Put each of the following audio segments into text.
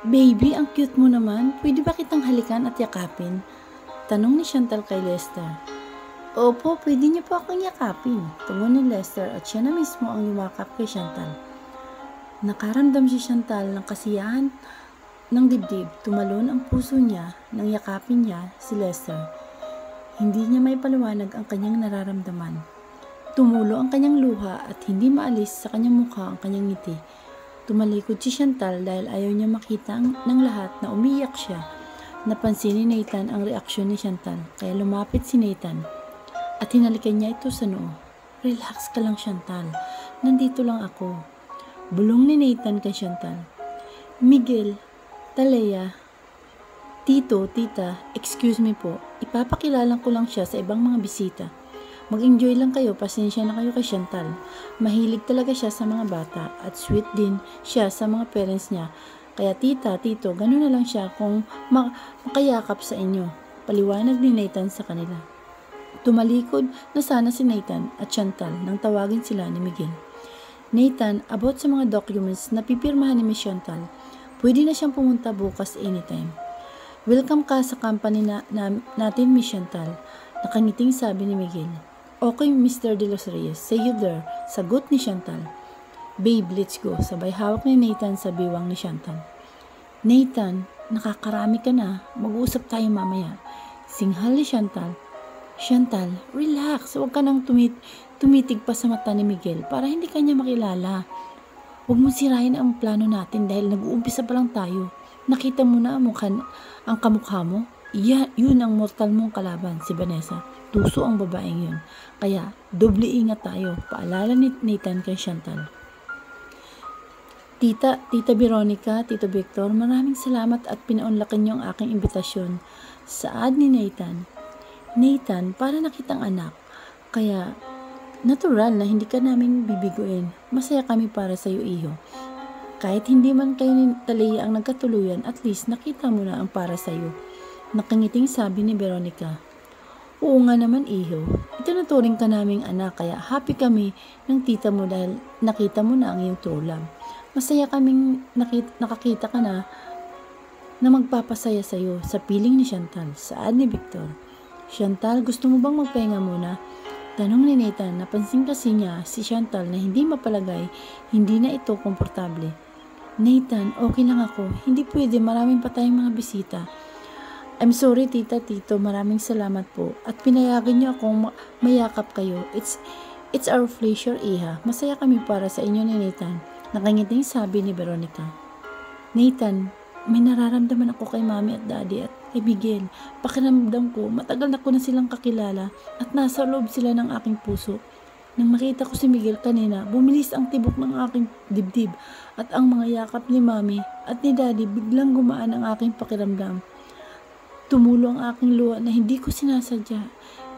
Baby, ang cute mo naman. Pwede ba kitang halikan at yakapin? Tanong ni Chantal kay Lester. Opo, pwede niyo po akong yakapin. Tugon ni Lester at siya na mismo ang yumakap kay Chantal. Nakaramdam si Chantal ng kasiyahan ng dibdib. Tumalon ang puso niya nang yakapin niya si Lester. Hindi niya may paliwanag ang kanyang nararamdaman. Tumulo ang kanyang luha at hindi maalis sa kanyang mukha ang kanyang ngiti. Tumalikod si Chantal dahil ayaw niya makita ng lahat na umiyak siya. Napansin ni Nathan ang reaksyon ni Chantal, kaya lumapit si Nathan at hinalikan niya ito sa noo. Relax ka lang, Chantal. Nandito lang ako. Bulong ni Nathan kay Chantal. Miguel, Talea, Tito, Tita, excuse me po. Ipapakilala ko lang siya sa ibang mga bisita. Mag-enjoy lang kayo, pasensya na kayo kay Chantal. Mahilig talaga siya sa mga bata at sweet din siya sa mga parents niya. Kaya tita, tito, gano'n na lang siya kung makayakap sa inyo. Paliwanag ni Nathan sa kanila. Tumalikod na sana si Nathan at Chantal nang tawagin sila ni Miguel. Nathan, about sa mga documents na pipirmahan ni Miss Chantal, pwede na siyang pumunta bukas anytime. Welcome ka sa company natin, Miss Chantal. Nakangiting sabi ni Miguel. Okay, Mr. De Los Reyes, see you there. Sagot ni Chantal. Babe, let's go. Sabay hawak ni Nathan sa biwang ni Chantal. Nathan, nakakarami ka na. Mag-uusap tayo mamaya. Singhal ni Chantal. Chantal, relax. Huwag ka nang tumitig pa sa mata ni Miguel para hindi kanya makilala. Huwag mo sirahin ang plano natin dahil nag-uumpisa pa lang tayo. Nakita mo na ang kamukha mo? Yun ang mortal mong kalaban, si Vanessa. Tuso ang babaeng yun. Kaya, doble ingat tayo. Paalala ni Nathan kay Chantal. Tita Veronica, Tito Victor, maraming salamat at pinaunlakan niyo ang aking imbitasyon. Saad ni Nathan. Nathan, para na kitang anak. Kaya, natural na hindi ka namin bibiguin. Masaya kami para sa iyo, iho. Kahit hindi man kayo ni Talea ang nagkatuluyan, at least nakita mo na ang para sa iyo. Nakangiting sabi ni Veronica. Oo nga naman, iho. Itinuturing ka naming anak, kaya happy kami ng tita mo dahil nakita mo na ang iyong true love. Masaya kaming nakakita ka na magpapasaya sa iyo, sa piling ni Chantal. Saad ni Victor. Chantal, gusto mo bang magpahinga muna? Tanong ni Nathan. Napansin kasi niya si Chantal na hindi mapalagay, hindi na ito komportable. Nathan, okay lang ako. Hindi pwede, maraming pa tayong mga bisita. I'm sorry, tita, tito, maraming salamat po. At pinayagan niyo akong mayakap kayo. It's our pleasure, iha. Masaya kami para sa inyo ni Nathan. Nakangiting sabi ni Veronica. Nathan, may nararamdaman ako kay mami at daddy at kay Miguel. Pakiramdam ko, matagal na ko na silang kakilala at nasa loob sila ng aking puso. Nang makita ko si Miguel kanina, bumilis ang tibok ng aking dibdib at ang mga yakap ni mami at ni daddy biglang gumaan ang aking pakiramdam. Tumulo ang aking luha na hindi ko sinasadya.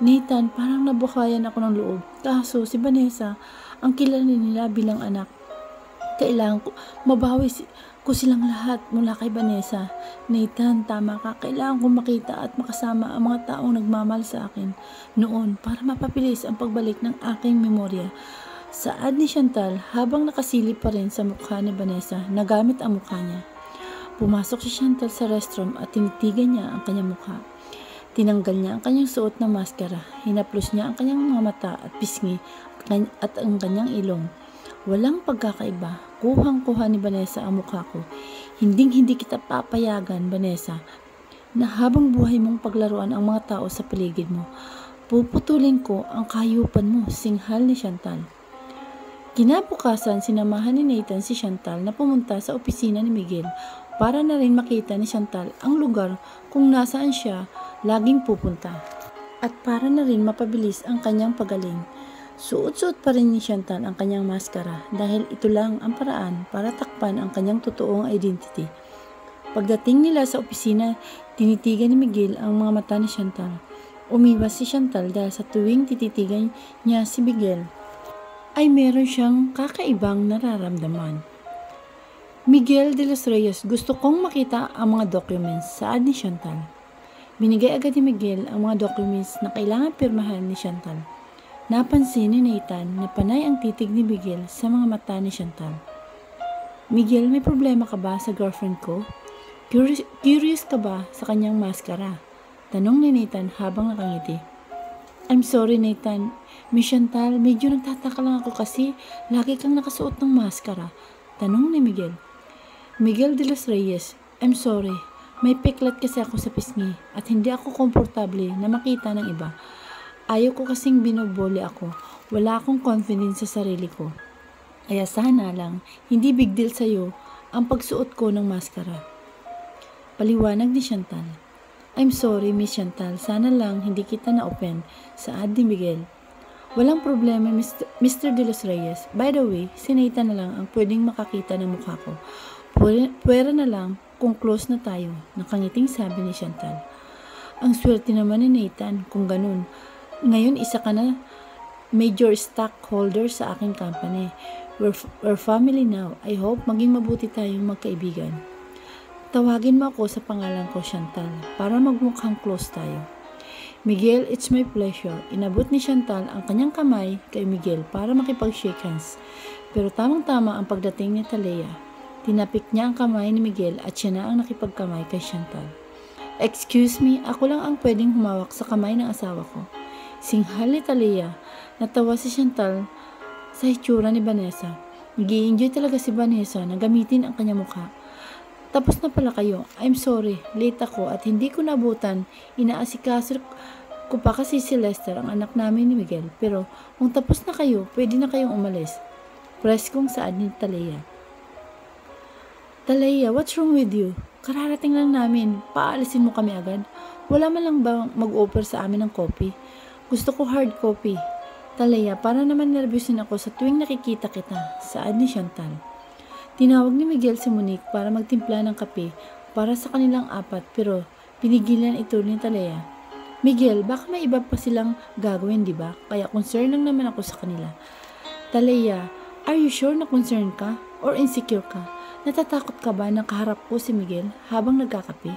Nathan, parang nabuhayan ako ng loob. Kaso si Vanessa, ang kilala nila bilang anak. Kailangan ko mabawi ko silang lahat mula kay Vanessa. Nathan, tama ka. Kailangan kong makita at makasama ang mga taong nagmamahal sa akin noon para mapabilis ang pagbalik ng aking memorya. Saad ni Chantal habang nakasilip pa rin sa mukha ni Vanessa na gamit ang mukha niya. Pumasok si Chantal sa restroom at tinitigan niya ang kanyang mukha. Tinanggal niya ang kanyang suot na maskara. Hinaplos niya ang kanyang mga mata at pisngi at ang kanyang ilong. Walang pagkakaiba. Kuhang-kuha ni Vanessa ang mukha ko. Hinding-hindi kita papayagan, Vanessa, na habang buhay mong paglaruan ang mga tao sa paligid mo. Puputulin ko ang kahayupan mo, singhal ni Chantal. Kinabukasan, sinamahan ni Nathan si Chantal na pumunta sa opisina ni Miguel para na rin makita ni Chantal ang lugar kung nasaan siya laging pupunta at para na rin mapabilis ang kanyang pagaling. Suot-suot pa rin ni Chantal ang kanyang maskara dahil ito lang ang paraan para takpan ang kanyang totoong identity. Pagdating nila sa opisina, tinitigan ni Miguel ang mga mata ni Chantal. Umiwas si Chantal dahil sa tuwing tititigan niya si Miguel ay meron siyang kakaibang nararamdaman. Miguel de los Reyes, gusto kong makita ang mga documents, saad ni Chantal. Binigay agad ni Miguel ang mga documents na kailangan pirmahan ni Chantal. Napansin ni Nathan na panay ang titig ni Miguel sa mga mata ni Chantal. Miguel, may problema ka ba sa girlfriend ko? Curious ka ba sa kanyang maskara? Tanong ni Nathan habang nakangiti. I'm sorry, Nathan. Miss Chantal, medyo nagtataka lang ako kasi lagi kang nakasuot ng maskara. Tanong ni Miguel. Miguel de los Reyes, I'm sorry. May peklat kasi ako sa pisngi at hindi ako komportable na makita ng iba. Ayaw ko kasing binobole ako. Wala akong confidence sa sarili ko. Kaya sana lang, hindi big deal sa'yo ang pagsuot ko ng maskara. Paliwanag ni Chantal. I'm sorry, Miss Chantal. Sana lang hindi kita na-open, saad ni Miguel. Walang problema, Mr. De Los Reyes. By the way, si Nathan na lang ang pwedeng makakita ng mukha ko. Pwera na lang kung close na tayo, nakangiting sabi ni Chantal. Ang swerte naman ni Nathan kung ganun. Ngayon isa ka na major stockholder sa aking company. We're family now. I hope maging mabuti tayong magkaibigan. Tawagin mo ako sa pangalan ko, Chantal, para magmukhang close tayo. Miguel, it's my pleasure. Inabot ni Chantal ang kanyang kamay kay Miguel para makipag-shake hands. Pero tamang-tama ang pagdating ni Talea. Tinapik niya ang kamay ni Miguel at siya na ang nakipagkamay kay Chantal. Excuse me, ako lang ang pwedeng humawak sa kamay ng asawa ko. Singhal ni Talea. Natawa si Chantal sa hitsura ni Vanessa. Nag-i-enjoy talaga si Vanessa na gamitin ang kanyang mukha. Tapos na pala kayo. I'm sorry, late ako at hindi ko nabutan. Inaasikaso ko pa kasi si Lester, ang anak namin ni Miguel. Pero kung tapos na kayo, pwede na kayong umalis. Preskong saad ni Talea. Talea, what's wrong with you? Kararating lang namin. Paalisin mo kami agad. Wala man lang ba mag-offer sa amin ng coffee? Gusto ko hard coffee. Talea, para naman nervyusin ako sa tuwing nakikita kita, saad ni Chantal. Tinawag ni Miguel si Monique para magtimpla ng kape para sa kanilang apat pero pinigilan ito ni Talea. Miguel, baka may iba pa silang gagawin, di ba? Kaya concern lang naman ako sa kanila. Talea, are you sure na concern ka or insecure ka? Natatakot ka ba na kaharap ko si Miguel habang nagkakape?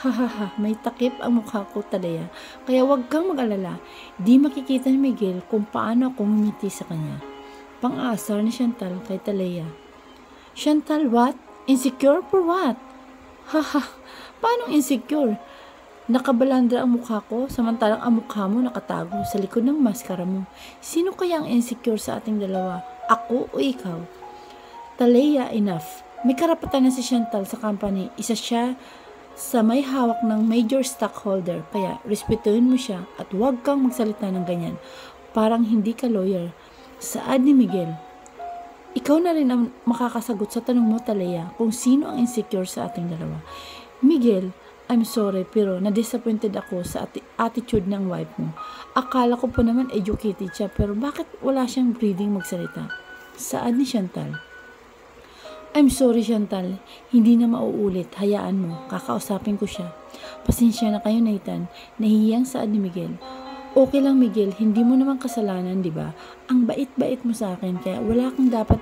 Hahaha, may takip ang mukha ko, Talea. Kaya wag kang mag-alala. Di makikita ni Miguel kung paano ako ngumiti sa kanya. Pang-aasar ni Chantal kay Talea. Chantal, what? Insecure for what? Haha, paano insecure? Nakabalandra ang mukha ko, samantalang ang mukha mo nakatago sa likod ng maskara mo. Sino kaya ang insecure sa ating dalawa? Ako o ikaw? Talea, enough. May karapatan na si Chantal sa company. Isa siya sa may hawak ng major stockholder. Kaya respetuhin mo siya at huwag kang magsalita ng ganyan. Parang hindi ka lawyer. Saad ni Miguel. Ikaw na rin ang makakasagot sa tanong mo, Talea, kung sino ang insecure sa ating dalawa. Miguel, I'm sorry pero na-disappointed ako sa attitude ng wife mo. Akala ko pa naman educated siya pero bakit wala siyang breathing magsalita? Saad ni Chantal. I'm sorry, Chantal. Hindi na mauulit. Hayaan mo. Kakausapin ko siya. Pasensya na kayo, Nathan. Nahihiyang saad ni Miguel. Okay lang, Miguel, hindi mo naman kasalanan, di ba? Ang bait-bait mo sa akin, kaya wala kang dapat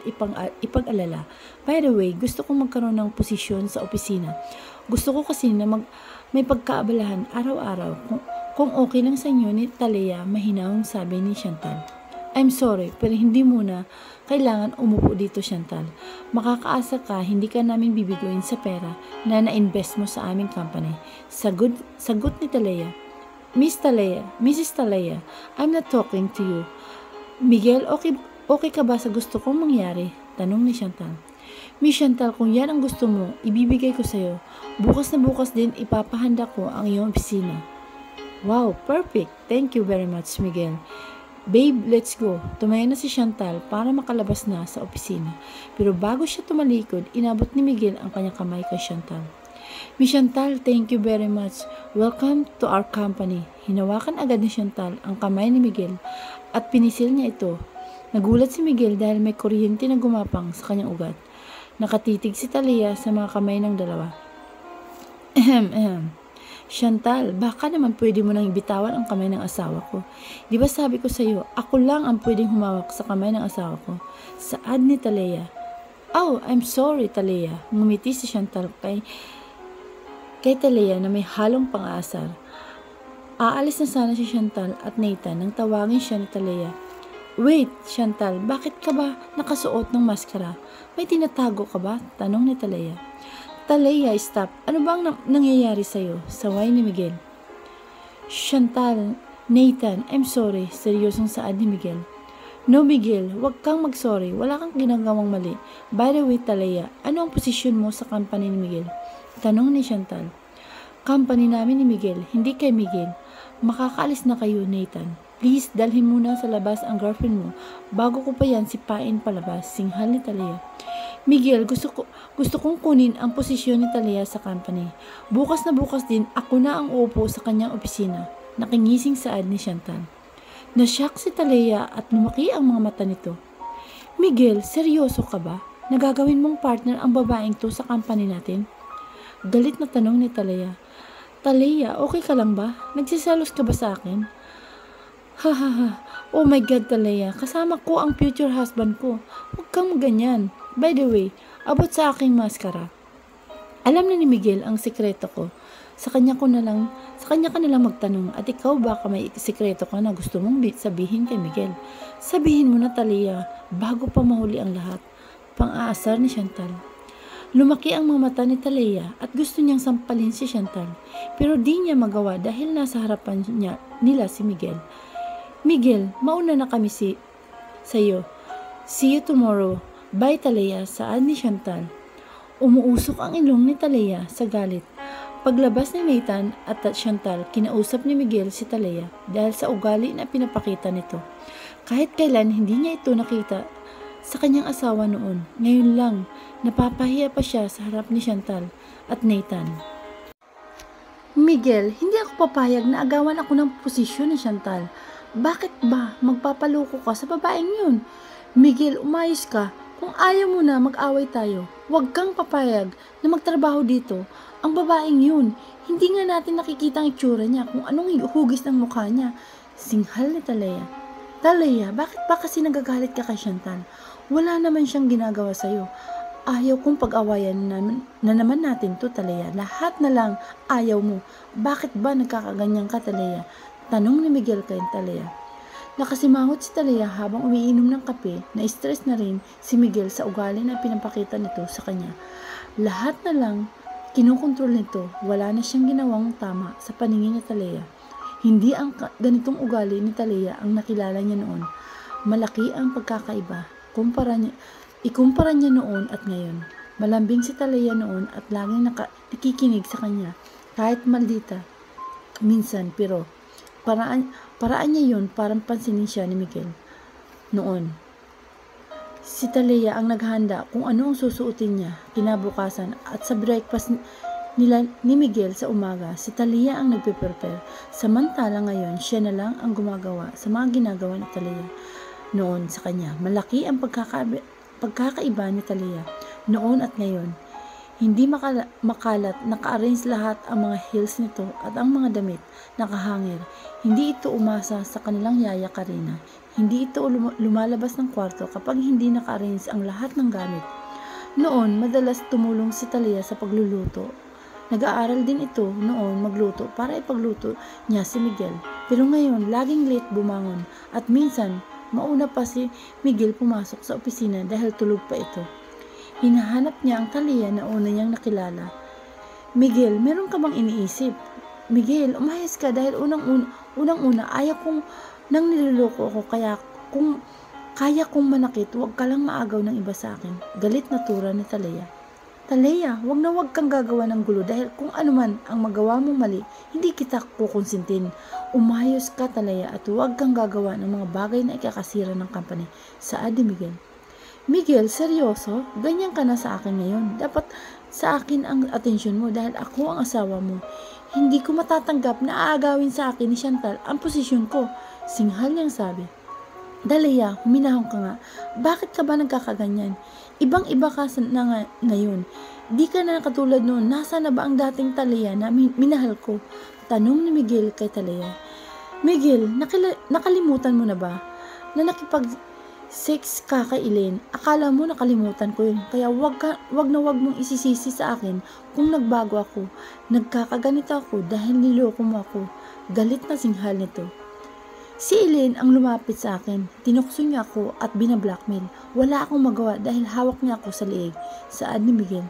ipag-alala. By the way, gusto kong magkaroon ng posisyon sa opisina. Gusto ko kasi na may pagkaabalahan araw-araw. Kung okay lang sa inyo ni Talea, mahinahong sabi ni Chantal. I'm sorry, pero hindi muna kailangan umupo dito, Chantal. Makakaasa ka, hindi ka namin bibiguin sa pera na na-invest mo sa aming company. Sagot ni Talea. Mrs. Talea, I'm not talking to you. Miguel, okay ka ba sa gusto kong mangyari? Tanong ni Chantal. Miss Chantal, kung yan ang gusto mo, ibibigay ko sa'yo. Bukas na bukas din ipapahanda ko ang iyong opisina. Wow, perfect. Thank you very much, Miguel. Babe, let's go. Tumayo na si Chantal para makalabas na sa opisina. Pero bago siya tumalikod, inabot ni Miguel ang kanyang kamay kay Chantal. Miss Chantal, thank you very much. Welcome to our company. Hinawakan agad ni Chantal ang kamay ni Miguel at pinisil niya ito. Nagulat si Miguel dahil may kuryente na gumapang sa kanyang ugat. Nakatitig si Talea sa mga kamay ng dalawa. Chantal, baka naman pwede mo nang bitawan ang kamay ng asawa ko. Di ba sabi ko sa iyo, ako lang ang pwedeng humawak sa kamay ng asawa ko. Saad ni Talea. Oh, I'm sorry, Talea. Ngumiti si Chantal kay Talea na may halong pang-aasar. Aalis na sana si Chantal at Nathan nang tawagin siya ni Talea. Wait, Chantal, bakit ka ba nakasuot ng maskara? May tinatago ka ba? Tanong ni Talaya. Talaya, stop. Ano bang nangyayari sa'yo? Saway ni Miguel. Chantal, Nathan, I'm sorry. Seryosong saad ni Miguel. No, Miguel, wag kang mag-sorry. Wala kang ginagawang mali. By the way, Talaya, ano ang posisyon mo sa company ni Miguel? Tanong ni Chantal. Company namin ni Miguel, hindi kay Miguel. Makakaalis na kayo, Nathan. Please, dalhin muna sa labas ang girlfriend mo. Bago ko pa yan sipain palabas. Singhal ni Talaya. Miguel, gusto kong kunin ang posisyon ni Talaya sa company. Bukas na bukas din, ako na ang uupo sa kanyang opisina. Nakingising saad ni Chantal. Nasyak si Talaya at lumaki ang mga mata nito. Miguel, seryoso ka ba? Nagagawin mong partner ang babaeng to sa company natin? Galit na tanong ni Talaya. Talaya, okay ka lang ba? Nagsiselos ka ba sa akin? Ha ha ha. Oh my God, Talaya. Kasama ko ang future husband ko. Huwag kang ganyan. By the way, abot sa aking maskara. Alam na ni Miguel ang sikreto ko. Sa kanya ka na lang magtanong at ikaw baka may sikreto ka na gusto mong sabihin kay Miguel. Sabihin mo na, Talaya, bago pa mahuli ang lahat. Pang-aasar ni Chantal. Lumaki ang mga mata ni Talaya at gusto niyang sampalin si Chantal. Pero di niya magawa dahil nasa harapan nila si Miguel. Miguel, mauna na kami sa'yo. See you tomorrow. Bye, Talaya, saad ni Chantal. Umuusok ang ilong ni Talaya sa galit. Paglabas ni Nathan at Chantal, kinausap ni Miguel si Talaya dahil sa ugali na pinapakita nito. Kahit kailan hindi niya ito nakita sa kanyang asawa noon. Ngayon lang, napapahiya pa siya sa harap ni Chantal at Nathan. Miguel, hindi ako papayag na agawan ako ng posisyon ni Chantal. Bakit ba magpapaloko ka sa babaeng yun? Miguel, umayos ka. Kung ayaw mo na mag-away tayo, huwag kang papayag na magtrabaho dito. Ang babaeng yun, hindi nga natin nakikita ang itsura niya kung anong hugis ng mukha niya. Singhal ni Talaya. Talaya, bakit ba kasi nagagalit ka kay Chantal? Wala naman siyang ginagawa sa'yo. Ayaw kong pag-awayan na naman natin to, Talaya. Lahat na lang ayaw mo. Bakit ba nagkakaganyan ka, Talaya? Tanong ni Miguel kay Talaya. Nakasimangot si Talaya habang umiinom ng kape, na stress na rin si Miguel sa ugali na pinapakita nito sa kanya. Lahat na lang kinokontrol nito, wala na siyang ginawang tama sa paningin ni Talaya. Hindi ang ganitong ugali ni Talaya ang nakilala niya noon. Malaki ang pagkakaiba. Ikumpara niya noon at ngayon. Malambing si Talaya noon at laging nakikinig sa kanya, kahit maldita. Minsan, pero paraan niya yun para pansinin siya ni Miguel. Noon, si Talaya ang naghanda kung ano ang susuotin niya kinabukasan at sa breakfast nila ni Miguel sa umaga, si Talaya ang nagpe-prepare. Samantala ngayon, siya na lang ang gumagawa sa mga ginagawa ni Talaya. Noon sa kanya, malaki ang pagkakaiba ni Talaya noon at ngayon. Hindi makalat, naka-arrange lahat ang mga heels nito at ang mga damit, nakahangir. Hindi ito umasa sa kanilang yaya Karina. Hindi ito lumalabas ng kwarto kapag hindi naka-arrange ang lahat ng gamit. Noon, madalas tumulong si Talaya sa pagluluto. Nag-aaral din ito noon magluto para ipagluto niya si Miguel. Pero ngayon, laging late bumangon at minsan, mauna pa si Miguel pumasok sa opisina dahil tulog pa ito. Hinahanap niya ang Talaya na una niyang nakilala. Miguel, meron ka bang iniisip? Miguel, umayos ka dahil unang-una ayaw kong nang niloloko ako kaya kong manakit, huwag ka lang maagaw ng iba sa akin. Galit na tura ni Talaya. Talaya, huwag kang gagawa ng gulo dahil kung ano man ang magawa mong mali, hindi kita kukonsintin. Umayos ka, Talaya, at huwag kang gagawa ng mga bagay na ikakasira ng company. Saad ni Miguel. Miguel, seryoso? Ganyan ka na sa akin ngayon. Dapat sa akin ang atensyon mo dahil ako ang asawa mo. Hindi ko matatanggap na aagawin sa akin ni Chantal ang posisyon ko. Singhal niyang sabi. Talaya, huminahon ka nga. Bakit ka ba nagkakaganyan? Ibang-iba ka na ngayon. Di ka na katulad noon. Nasa na ba ang dating Talaya na minahal ko? Tanong ni Miguel kay Talaya. Miguel, nakalimutan mo na ba na nakipag-sex ka kay Elaine? Akala mo nakalimutan ko yun. Kaya wag mong isisisi sa akin kung nagbago ako. Nagkakaganito ako dahil niloko mo ako. Galit na singhal nito. Si Elaine ang lumapit sa akin. Tinukso niya ako at binablockmail. Wala akong magawa dahil hawak niya ako sa liig. Saad ni Miguel.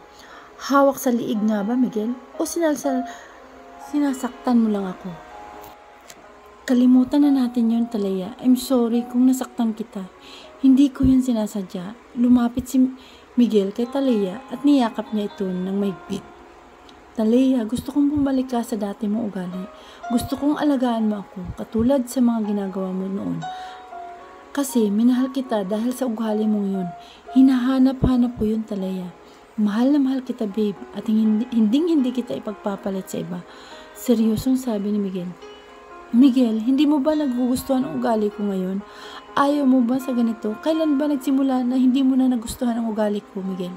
Hawak sa liig nga ba, Miguel? O sinasaktan mo lang ako? Kalimutan na natin yun, Talaya. I'm sorry kung nasaktan kita. Hindi ko yun sinasadya. Lumapit si Miguel kay Talaya at niyakap niya ito ng mahigpit. Talaya, gusto kong bumalik ka sa dati mong ugali. Gusto kong alagaan mo ako, katulad sa mga ginagawa mo noon. Kasi minahal kita dahil sa ugali mong yun. Hinahanap-hanap ko yun, Talaya. Mahal na mahal kita, babe, at hindi kita ipagpapalit sa iba. Seryosong sabi ni Miguel. Miguel, hindi mo ba nagugustuhan ang ugali ko ngayon? Ayaw mo ba sa ganito? Kailan ba nagsimula na hindi mo na nagustuhan ang ugali ko, Miguel?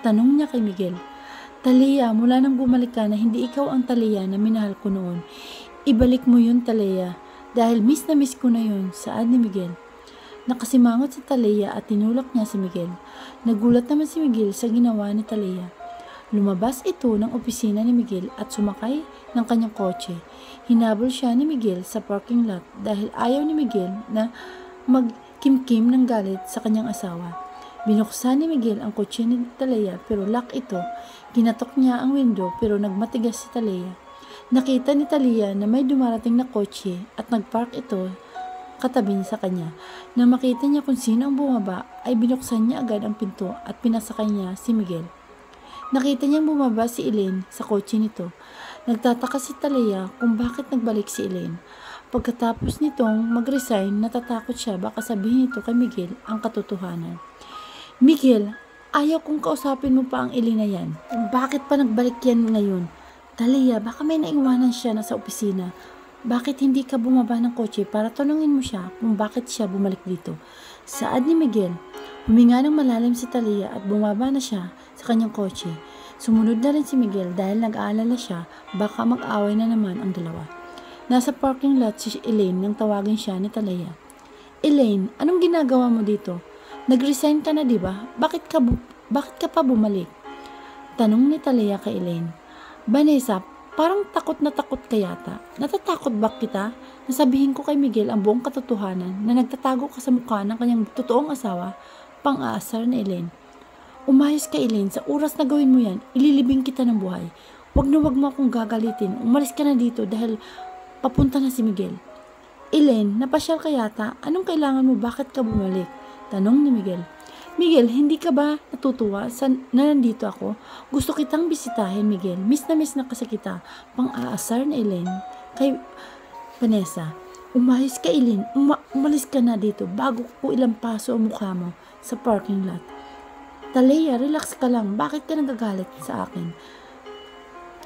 Tanong niya kay Miguel. Talaya, mula nang bumalik ka na hindi ikaw ang Talaya na minahal ko noon. Ibalik mo yun, Talaya, dahil miss na miss ko na yun, saad ni Miguel. Nakasimangot si Talaya at tinulak niya si Miguel. Nagulat naman si Miguel sa ginawa ni Talaya. Lumabas ito ng opisina ni Miguel at sumakay ng kanyang kotse. Hinabol siya ni Miguel sa parking lot dahil ayaw ni Miguel na magkimkim ng galit sa kanyang asawa. Binuksan ni Miguel ang kotse ni Talaya pero lock ito. Ginatok niya ang window pero nagmatigas si Talaya. Nakita ni Talaya na may dumarating na kotse at nagpark ito katabi sa kanya. Nang makita niya kung sino ang bumaba ay binuksan niya agad ang pinto at pinasakay niya si Miguel. Nakita niyang bumaba si Elaine sa kotse nito. Nagtataka si Talaya kung bakit nagbalik si Elaine. Pagkatapos nitong mag-resign, natatakot siya baka sabihin nito kay Miguel ang katotohanan. Miguel, ayaw kong kausapin mo pa ang Elaine na yan. Bakit pa nagbalik yan ngayon? Talaya, baka may naiwanan siya na sa opisina. Bakit hindi ka bumaba ng kotse para tanungin mo siya kung bakit siya bumalik dito? Saad ni Miguel. Huminga ng malalim si Talaya at bumaba na siya sa kanyang kotse. Sumunod na rin si Miguel dahil nag-aalala siya baka mag-away na naman ang dalawa. Nasa parking lot si Elaine nang tawagin siya ni Talaya. Elaine, anong ginagawa mo dito? Nag-resign ka na, di ba? Bakit ka pa bumalik? Tanong ni Talaya kay Elaine. Vanessa, parang takot na takot ka yata. Natatakot ba kita? Nasabihin ko kay Miguel ang buong katotohanan na nagtatago ka sa mukha ng kanyang totoong asawa. Pang-aasar ni Elaine. Umayos ka, Elaine. Sa oras na gawin mo yan, ililibing kita ng buhay. Wag na wag mo akong gagalitin. Umalis ka na dito dahil papunta na si Miguel. Elaine, napasyal ka yata. Anong kailangan mo? Bakit ka bumalik? Tanong ni Miguel. Miguel, hindi ka ba natutuwa na nandito ako? Gusto kitang bisitahin, Miguel. Miss na kasi kita. Pang-aasar ni Elaine kay Vanessa. Umayos ka, Elaine. Umalis ka na dito bago ko ilang paso ang mukha mo sa parking lot. Talaya, relax ka lang. Bakit ka nagagalit sa akin?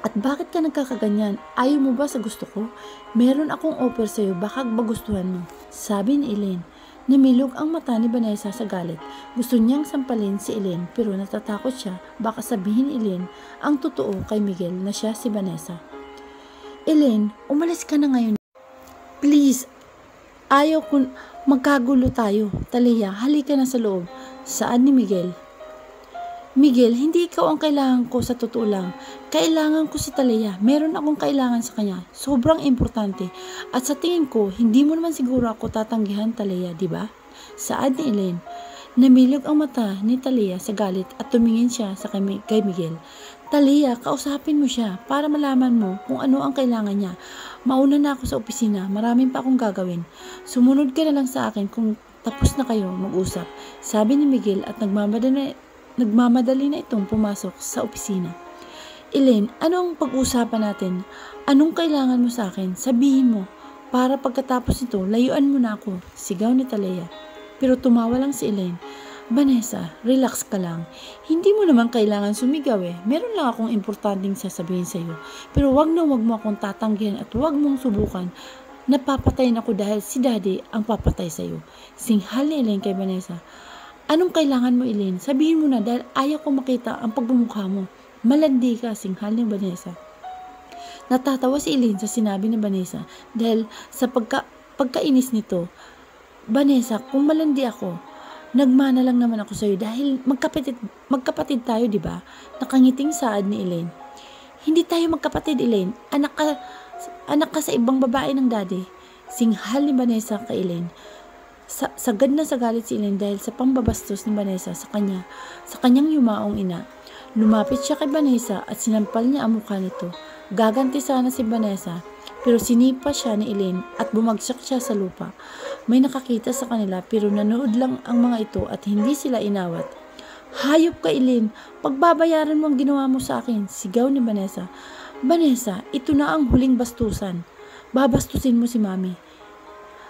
At bakit ka nagkakaganyan? Ayaw mo ba sa gusto ko? Meron akong offer sa'yo. Baka magustuhan mo. Sabi ni Elaine. Namilog ang mata ni Vanessa sa galit. Gusto niyang sampalin si Elaine pero natatakot siya. Baka sabihin ni Elaine ang totoo kay Miguel na siya si Vanessa. Elaine, umalis ka na ngayon. Please, ayaw ko magkagulo tayo. Talaya, halika na sa loob. Saan ni Miguel? Miguel, hindi ikaw ang kailangan ko sa totoo lang. Kailangan ko si Talaya. Meron akong kailangan sa kanya. Sobrang importante. At sa tingin ko, hindi mo naman siguro ako tatanggihan, Talaya, di ba? Saad ni Elaine. Namilog ang mata ni Talaya sa galit at tumingin siya sa kay Miguel. Talaya, kausapin mo siya para malaman mo kung ano ang kailangan niya. Mauna na ako sa opisina. Maraming pa akong gagawin. Sumunod ka na lang sa akin kung tapos na kayo mag-usap. Sabi ni Miguel at nagmamadali na itong pumasok sa opisina. Elaine, anong pag-usapan natin? Anong kailangan mo sa akin? Sabihin mo. Para pagkatapos nito, layuan mo na ako. Sigaw ni Talaya. Pero tumawa lang si Elaine. Vanessa, relax ka lang. Hindi mo naman kailangan sumigaw eh. Meron lang akong importanteng sasabihin sa iyo. Pero wag mo akong tatanggihan at wag mong subukan. Napapatayin ako dahil si Daddy ang papatay sa iyo. Singhal ni Elaine kay Vanessa. Anong kailangan mo, Elaine? Sabihin mo na dahil ayaw ko makita ang pagmumukha mo. Malandi ka, singhal ni Vanessa. Natatawa si Elaine sa sinabi ni Vanessa dahil sa pagkainis nito. Vanessa, kung malandi ako, nagmana lang naman ako sa iyo dahil magkapatid tayo, di ba? Nakangiting saad ni Elaine. Hindi tayo magkapatid, Elaine. Anak ka sa ibang babae ng Daddy. Singhal ni Vanessa kay Elaine. Sagad na sa galit si Elaine dahil sa pambabastos ni Vanessa sa kanyang yumaong ina. Lumapit siya kay Vanessa at sinampal niya ang mukha nito. Gaganti sana si Vanessa pero sinipa siya ni Elaine at bumagsak siya sa lupa. May nakakita sa kanila pero nanood lang ang mga ito at hindi sila inawat. Hayop ka, Elaine! Pagbabayaran mo ang ginawa mo sa akin, sigaw ni Vanessa. Vanessa, ito na ang huling bastusan. Babastusin mo si Mami.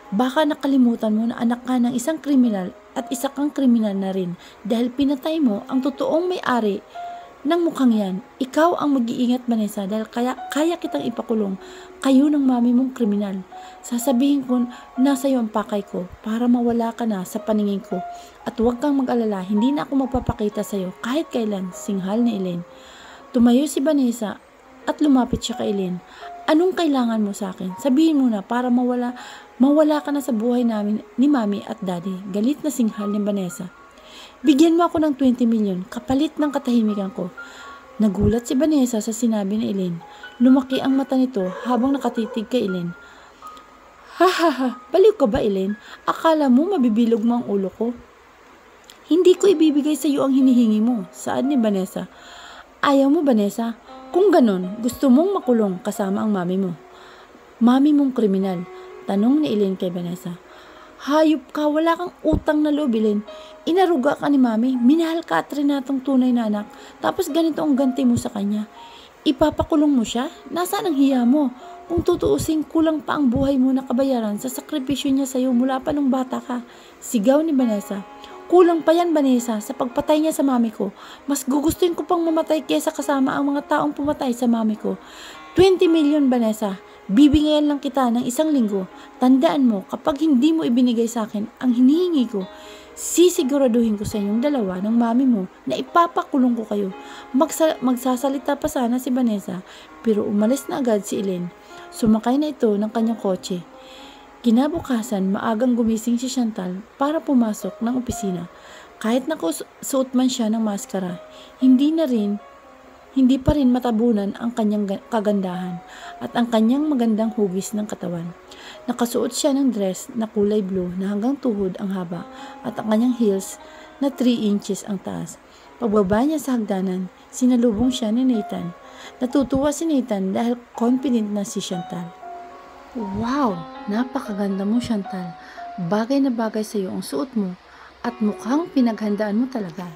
Baka nakalimutan mo na anak ka ng isang kriminal at isa kang kriminal na rin dahil pinatay mo ang totoong may-ari ng mukhang yan. Ikaw ang mag-iingat, Vanessa, dahil kaya kitang ipakulong. Kayo ng mami mong kriminal. Sasabihin ko nasa iyo ang pakay ko para mawala ka na sa paningin ko. At huwag kang mag-alala, hindi na ako magpapakita sa iyo kahit kailan, singhal ni Elaine. Tumayo si Vanessa at lumapit siya kay Elaine. Anong kailangan mo sa akin? Sabihin mo na para mawala ka na sa buhay namin ni Mami at Daddy. Galit na singhal ni Vanessa. Bigyan mo ako ng 20 million, kapalit ng katahimikan ko. Nagulat si Vanessa sa sinabi ni Elaine. Lumaki ang mata nito habang nakatitig kay Elaine. Ha, baliw ka ba, Elaine? Akala mo mabibilog mo ang ulo ko? Hindi ko ibibigay sa iyo ang hinihingi mo, saad ni Vanessa. Ayaw mo, Vanessa? Kung ganon, gusto mong makulong kasama ang mami mo. Mami mong kriminal, tanong ni Elaine kay Vanessa. Hayop ka, wala kang utang na loob, Elaine. Inaruga ka ni Mami, minahal ka at rinatong tunay na anak, tapos ganito ang ganti mo sa kanya. Ipapakulong mo siya? Nasaan ang hiya mo? Kung tutuusin, kulang pa ang buhay mo na kabayaran sa sakripisyo niya sa iyo mula pa nung bata ka. Sigaw ni Vanessa. Kulang pa yan, Vanessa, sa pagpatay niya sa mami ko. Mas gugustuhin ko pang mamatay kesa kasama ang mga taong pumatay sa mami ko. 20 million, Vanessa. Bibingayan lang kita ng 1 linggo. Tandaan mo, kapag hindi mo ibinigay sa akin ang hinihingi ko, sisiguraduhin ko sa inyong dalawa ng mami mo na ipapakulong ko kayo. Magsasalita pa sana si Vanessa, pero umalis na agad si Elaine. Sumakay na ito ng kanyang kotse. Kinabukasan, maagang gumising si Chantal para pumasok ng opisina. Kahit nakasuot man siya ng maskara, hindi pa rin matabunan ang kanyang kagandahan at ang kanyang magandang hugis ng katawan. Nakasuot siya ng dress na kulay blue na hanggang tuhod ang haba at ang kanyang heels na 3 inches ang taas. Pagbaba niya sa hagdanan, sinalubong siya ni Nathan. Natutuwa si Nathan dahil confident na si Chantal. Wow! Napakaganda mo, Chantal. Bagay na bagay sa iyo ang suot mo at mukhang pinaghandaan mo talaga.